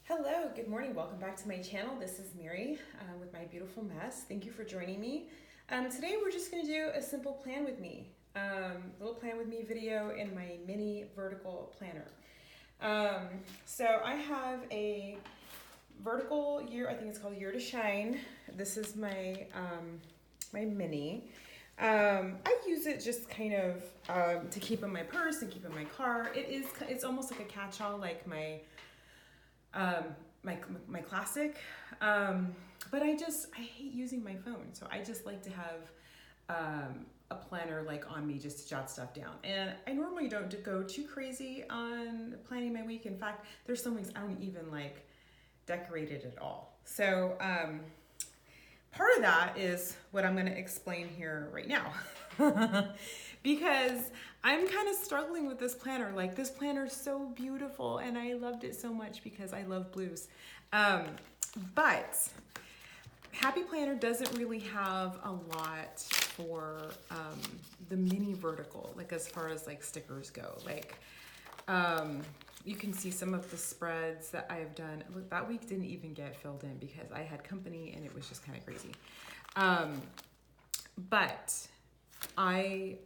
Hello, good morning. Welcome back to my channel. This is Mary with my beautiful mess. Thank you for joining me. Today we're just going to do a simple plan with me, little plan with me video in my mini vertical planner. So I have a vertical year, I think it's called Year to Shine. This is my my mini. I use it just kind of to keep in my purse and keep in my car. It's almost like a catch-all, like um, my classic. But I hate using my phone, so I just like to have a planner like on me just to jot stuff down. And I normally don't go too crazy on planning my week. In fact, there's some weeks I don't even like decorate it at all. So part of that is what I'm going to explain here right now. Because I'm kind of struggling with this planner. Like, this planner is so beautiful and I loved it so much because I love blues. But Happy Planner doesn't really have a lot for the mini vertical, like as far as like stickers go. Like, you can see some of the spreads that I've done. Look, that week didn't even get filled in because I had company and it was just kind of crazy. But I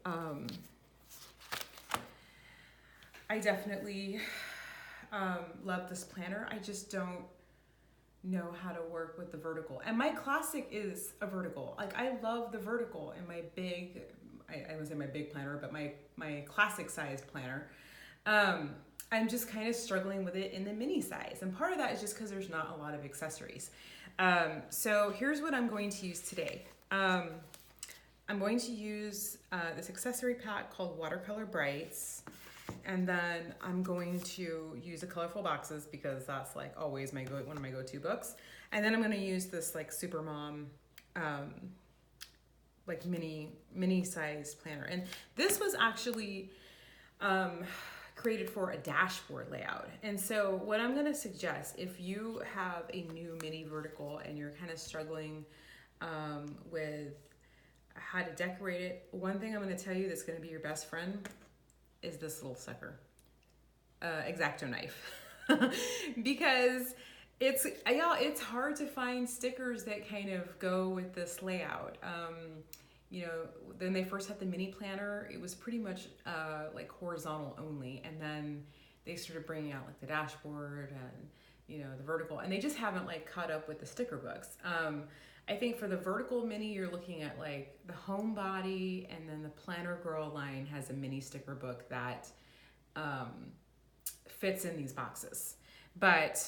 definitely love this planner. I just don't know how to work with the vertical. And my classic is a vertical. Like, I love the vertical in my big, I would say my big planner, but my classic size planner. I'm just kind of struggling with it in the mini size. And part of that is just because there's not a lot of accessories. So here's what I'm going to use today. I'm going to use this accessory pack called Watercolor Brights. And then I'm going to use the colorful boxes because that's like always one of my go-to books. And then I'm going to use this like Supermom like mini sized planner. And this was actually created for a dashboard layout. And so what I'm going to suggest, if you have a new mini vertical and you're kind of struggling with how to decorate it, one thing I'm going to tell you that's going to be your best friend is this little sucker, X-Acto knife. Because it's hard to find stickers that kind of go with this layout. You know, then they first had the mini planner, it was pretty much like horizontal only, and then they started bringing out like the dashboard and, you know, the vertical, and they just haven't like caught up with the sticker books. I think for the vertical mini, you're looking at like the Homebody, and then the Planner Girl line has a mini sticker book that fits in these boxes. But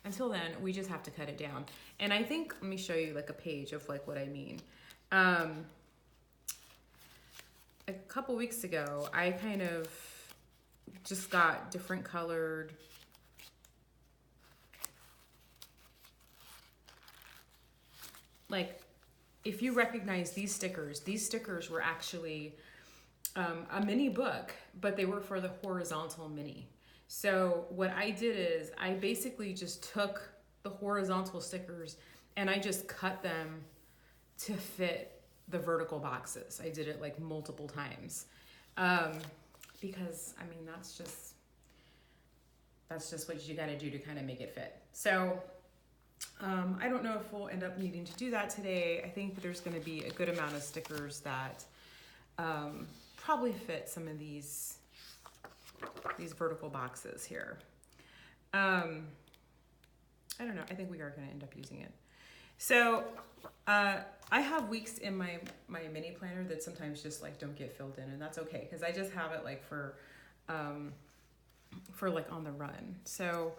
until then, we just have to cut it down. And I think, let me show you like a page of like what I mean. A couple weeks ago, I kind of just got different colored like, if you recognize these stickers were actually a mini book, but they were for the horizontal mini. So what I did is I basically just took the horizontal stickers and I just cut them to fit the vertical boxes. I did it like multiple times because I mean, that's just what you got to do to kind of make it fit. So I don't know if we'll end up needing to do that today. I think there's going to be a good amount of stickers that probably fit some of these vertical boxes here. I don't know. I think we are going to end up using it. So I have weeks in my mini planner that sometimes just like don't get filled in, and that's okay because I just have it like for like on the run. So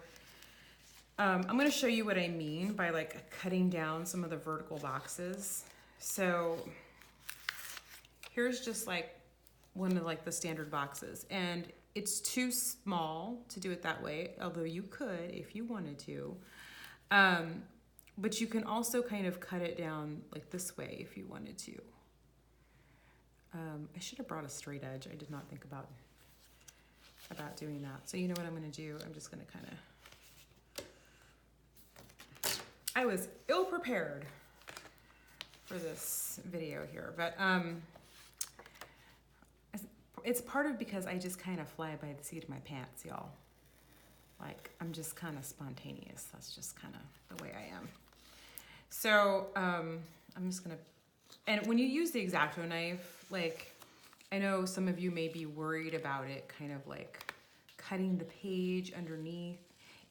I'm going to show you what I mean by like cutting down some of the vertical boxes. So here's just like one of like the standard boxes, and it's too small to do it that way, although you could if you wanted to. But you can also kind of cut it down like this way if you wanted to. I should have brought a straight edge. I did not think about doing that. So you know what I'm going to do? I'm just going to kind of, I was ill prepared for this video here, but it's part of because I just kind of fly by the seat of my pants, y'all. Like, I'm just kind of spontaneous. That's just kind of the way I am. So I'm just gonna, and when you use the X-Acto knife, like, I know some of you may be worried about it kind of like cutting the page underneath.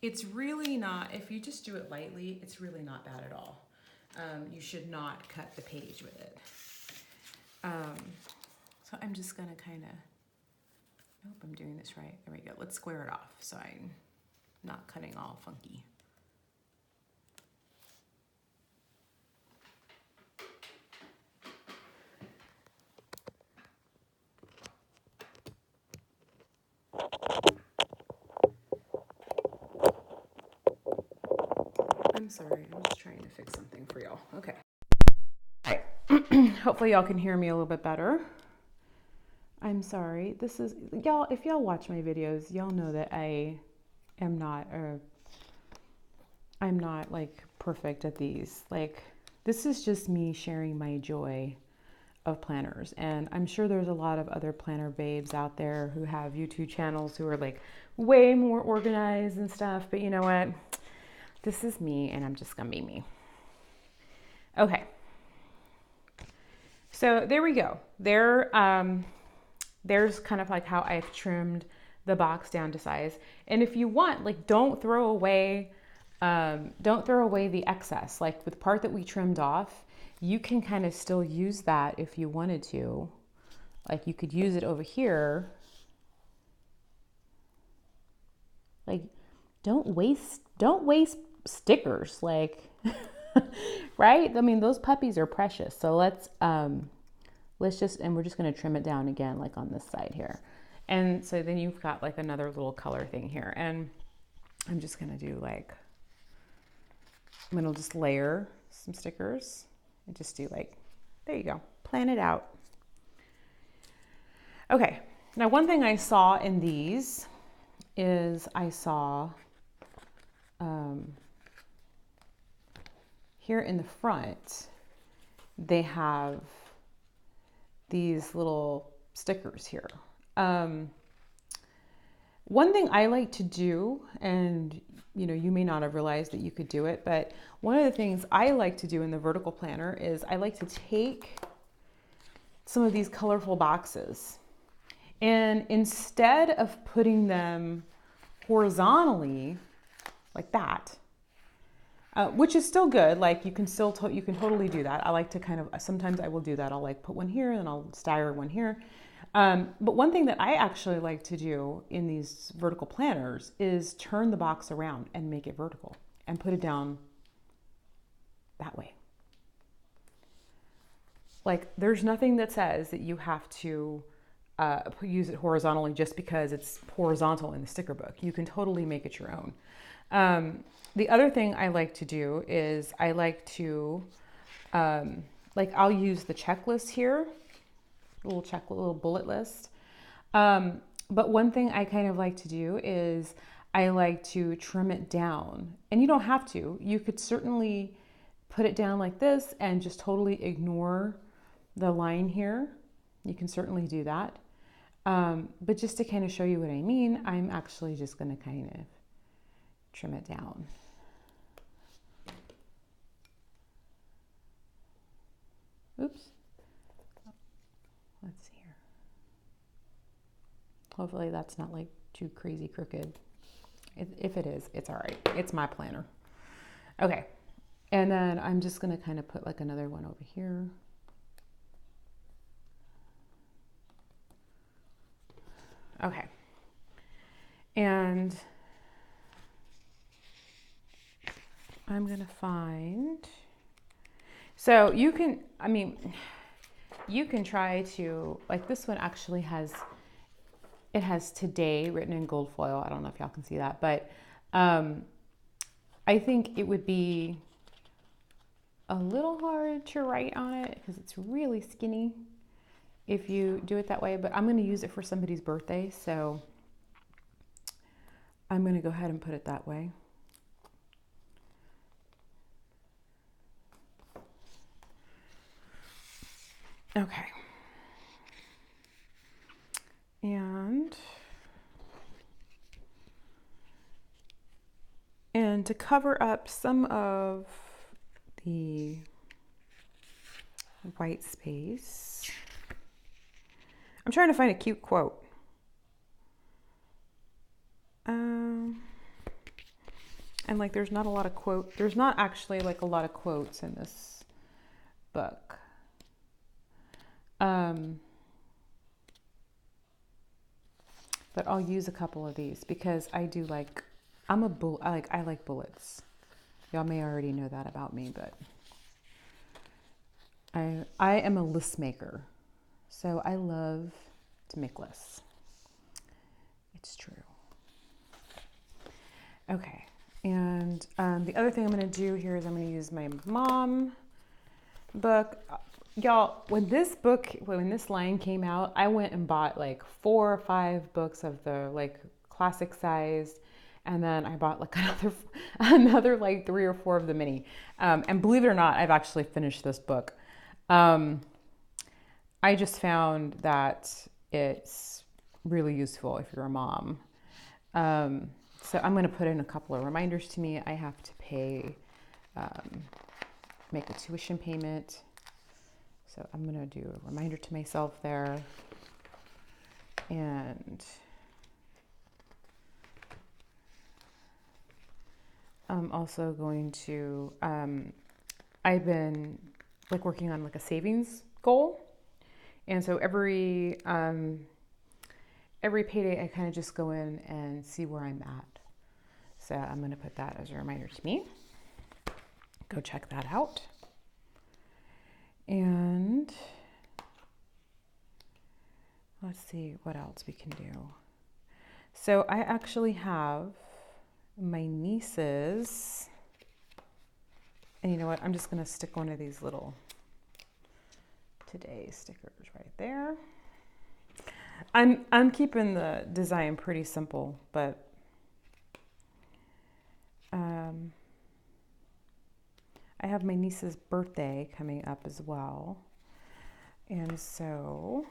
It's really not, if you just do it lightly, it's really not bad at all. You should not cut the page with it. So I'm just gonna kind of, I hope I'm doing this right. There we go. Let's square it off so I'm not cutting all funky. I'm sorry, I'm just trying to fix something for y'all. Okay. All right. Hopefully y'all can hear me a little bit better. I'm sorry. This is, y'all, if y'all watch my videos, y'all know that I'm not like perfect at these. Like, this is just me sharing my joy of planners. And I'm sure there's a lot of other planner babes out there who have YouTube channels who are like way more organized and stuff. But you know what? This is me and I'm just gonna be me. Okay. So there we go. There's kind of like how I've trimmed the box down to size. And if you want, like, don't throw away the excess. Like with the part that we trimmed off, you can kind of still use that if you wanted to. Like, you could use it over here. Like, don't waste stickers, like, right? I mean, those puppies are precious. So let's just, and we're just going to trim it down again, like on this side here. And so then you've got like another little color thing here. And I'm just going to do like, I'm going to just layer some stickers and just do like, there you go, plan it out. Okay. Now, one thing I saw in these is I saw here in the front, they have these little stickers here. One thing I like to do, and you know, you may not have realized that you could do it, but one of the things I like to do in the vertical planner is I like to take some of these colorful boxes, and instead of putting them horizontally like that, which is still good, like you can still you can totally do that. I like to kind of, sometimes I will do that. I'll like put one here and I'll stagger one here. But one thing that I actually like to do in these vertical planners is turn the box around and make it vertical and put it down that way. Like, there's nothing that says that you have to use it horizontally just because it's horizontal in the sticker book. You can totally make it your own. The other thing I like to do is I like to, like, I'll use the checklist here, little bullet list. But one thing I kind of like to do is I like to trim it down, and you don't have to. You could certainly put it down like this and just totally ignore the line here. You can certainly do that. But just to kind of show you what I mean, I'm actually just going to kind of trim it down. Oops. Let's see here. Hopefully that's not like too crazy crooked. If it is, it's all right. It's my planner. Okay. And then I'm just going to kind of put like another one over here. Okay. And I'm going to find, so you can, I mean, you can try to, like this one actually has, it has today written in gold foil. I don't know if y'all can see that, but I think it would be a little hard to write on it because it's really skinny if you do it that way, but I'm going to use it for somebody's birthday, so I'm going to go ahead and put it that way. Okay. And And to cover up some of the white space, I'm trying to find a cute quote. And like, there's not actually like a lot of quotes in this book. But I'll use a couple of these because I like bullets. Y'all may already know that about me, but I am a list maker. So I love to make lists. It's true. Okay. And the other thing I'm going to do here is I'm going to use my mom book. Y'all, when this line came out, I went and bought like 4 or 5 books of the like classic size. And then I bought like another like 3 or 4 of the mini. And believe it or not, I've actually finished this book. I just found that it's really useful if you're a mom. So I'm going to put in a couple of reminders to me. I have to make a tuition payment. So I'm going to do a reminder to myself there. And I'm also going to, I've been like working on like a savings goal. And so every payday, I kind of just go in and see where I'm at. So I'm going to put that as a reminder to me. Go check that out. And let's see what else we can do. So I actually have my nieces. And you know what? I'm just going to stick one of these little today stickers right there. I'm keeping the design pretty simple, but I have my niece's birthday coming up as well. And so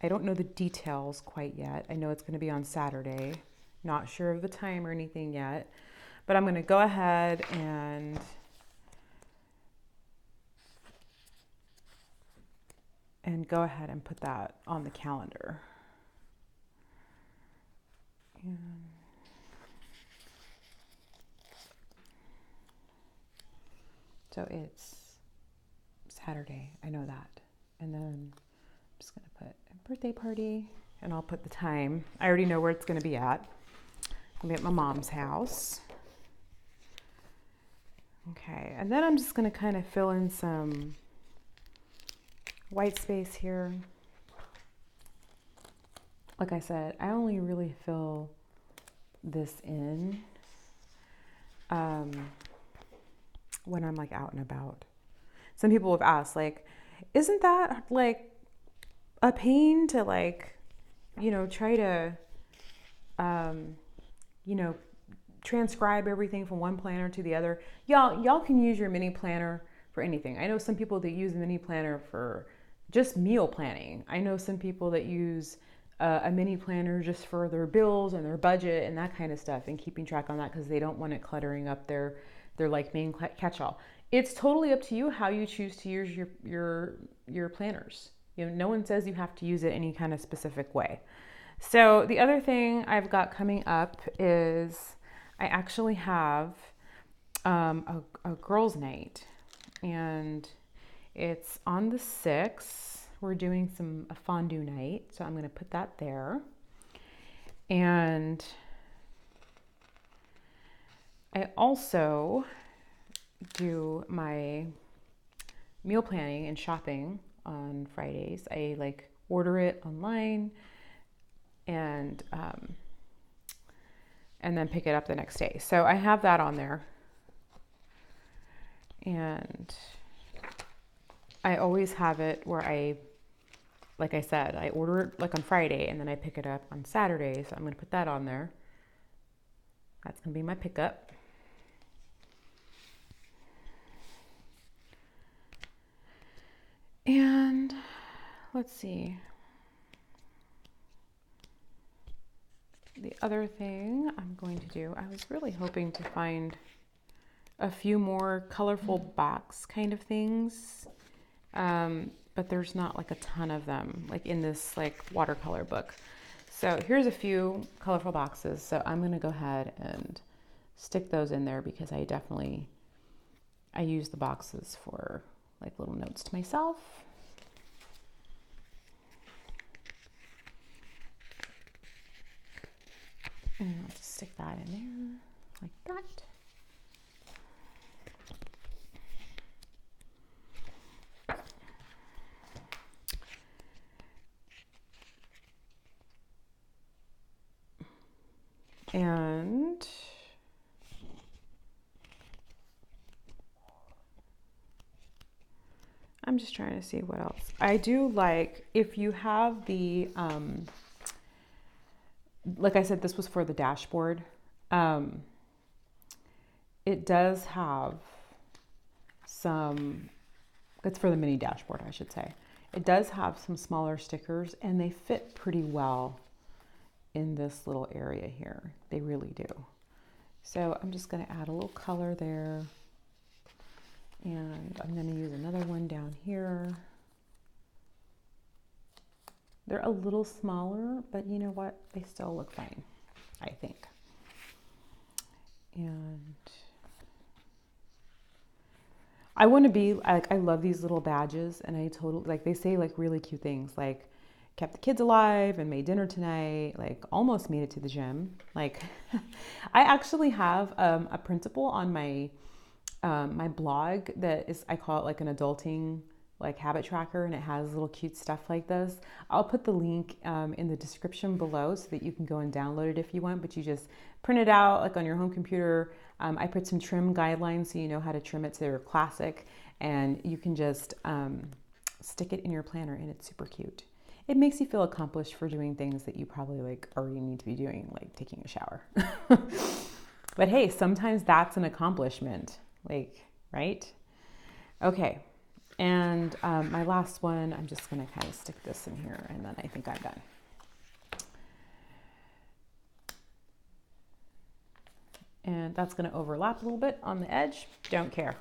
I don't know the details quite yet. I know it's going to be on Saturday. Not sure of the time or anything yet, but I'm going to go ahead and put that on the calendar. And so it's Saturday, I know that. And then I'm just going to put a birthday party, and I'll put the time. I already know where it's going to be at. I'll be at my mom's house. Okay, and then I'm just going to kind of fill in some white space here. Like I said, I only really fill this in when I'm like out and about. Some people have asked, like, isn't that like a pain to like, try to, transcribe everything from one planner to the other? Y'all can use your mini planner for anything. I know some people that use the mini planner for just meal planning. I know some people that use a mini planner just for their bills and their budget and that kind of stuff, and keeping track on that because they don't want it cluttering up their like main catch-all. It's totally up to you how you choose to use your planners. No one says you have to use it any kind of specific way. So the other thing I've got coming up is I actually have a girls' night, and it's on the 6th. We're doing a fondue night, so I'm going to put that there. And I also do my meal planning and shopping on Fridays. I like order it online and then pick it up the next day. So I have that on there. And I always have it where like I said, I order it like on Friday and then I pick it up on Saturday. So I'm going to put that on there. That's going to be my pickup. And let's see. The other thing I'm going to do, I was really hoping to find a few more colorful box kind of things, but there's not like a ton of them like in this like watercolor book. So here's a few colorful boxes. So I'm going to go ahead and stick those in there because I use the boxes for like little notes to myself. And I'll just stick that in there like that. And I'm just trying to see what else. I do like, if you have the, like I said, this was for the dashboard. It does have some, it's for the mini dashboard, I should say. It does have some smaller stickers and they fit pretty well in this little area here. They really do. So I'm just going to add a little color there. And I'm going to use another one down here. They're a little smaller, but you know what? They still look fine, I think. And I want to be like, I love these little badges, and I totally, like, they say like really cute things like kept the kids alive and made dinner tonight, like almost made it to the gym. Like I actually have a printable on my my blog that is, I call it like an adulting like habit tracker, and it has little cute stuff like this. I'll put the link in the description below so that you can go and download it if you want, but you just print it out like on your home computer. I put some trim guidelines so you know how to trim it to your classic, and you can just stick it in your planner, and it's super cute. It makes you feel accomplished for doing things that you probably like already need to be doing, like taking a shower. But hey, sometimes that's an accomplishment, like, right? Okay. And my last one, I'm just going to kind of stick this in here, and then I think I'm done. And that's going to overlap a little bit on the edge. Don't care.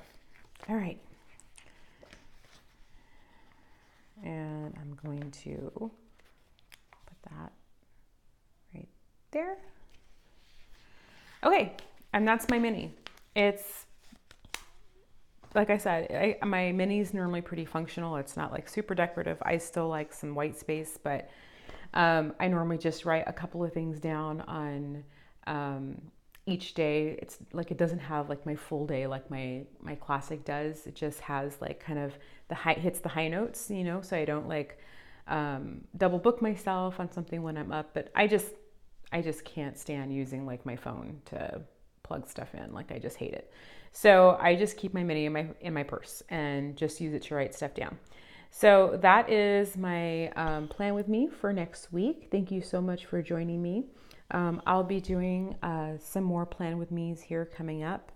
All right. And I'm going to put that right there. Okay, and that's my mini. It's, like I said, my mini is normally pretty functional. It's not like super decorative. I still like some white space, but I normally just write a couple of things down on each day. It's like, it doesn't have like my full day like my classic does. It just has like kind of hits the high notes, you know, so I don't like double book myself on something when I'm up. But I just can't stand using like my phone to plug stuff in. Like, I just hate it. So I just keep my mini in my purse and just use it to write stuff down. So that is my plan with me for next week. Thank you so much for joining me. I'll be doing some more plan with me's here coming up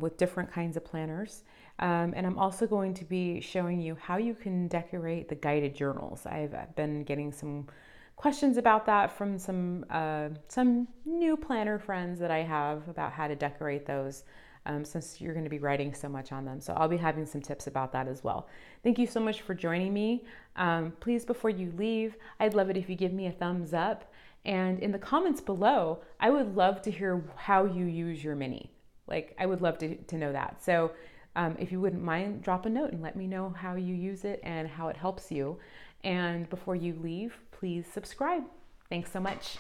with different kinds of planners. And I'm also going to be showing you how you can decorate the guided journals. I've been getting some questions about that from some new planner friends that I have about how to decorate those, since you're going to be writing so much on them. So I'll be having some tips about that as well. Thank you so much for joining me. Please, before you leave, I'd love it if you give me a thumbs up. And in the comments below, I would love to hear how you use your mini. Like, I would love to know that. So if you wouldn't mind, drop a note and let me know how you use it and how it helps you. And before you leave, please subscribe. Thanks so much.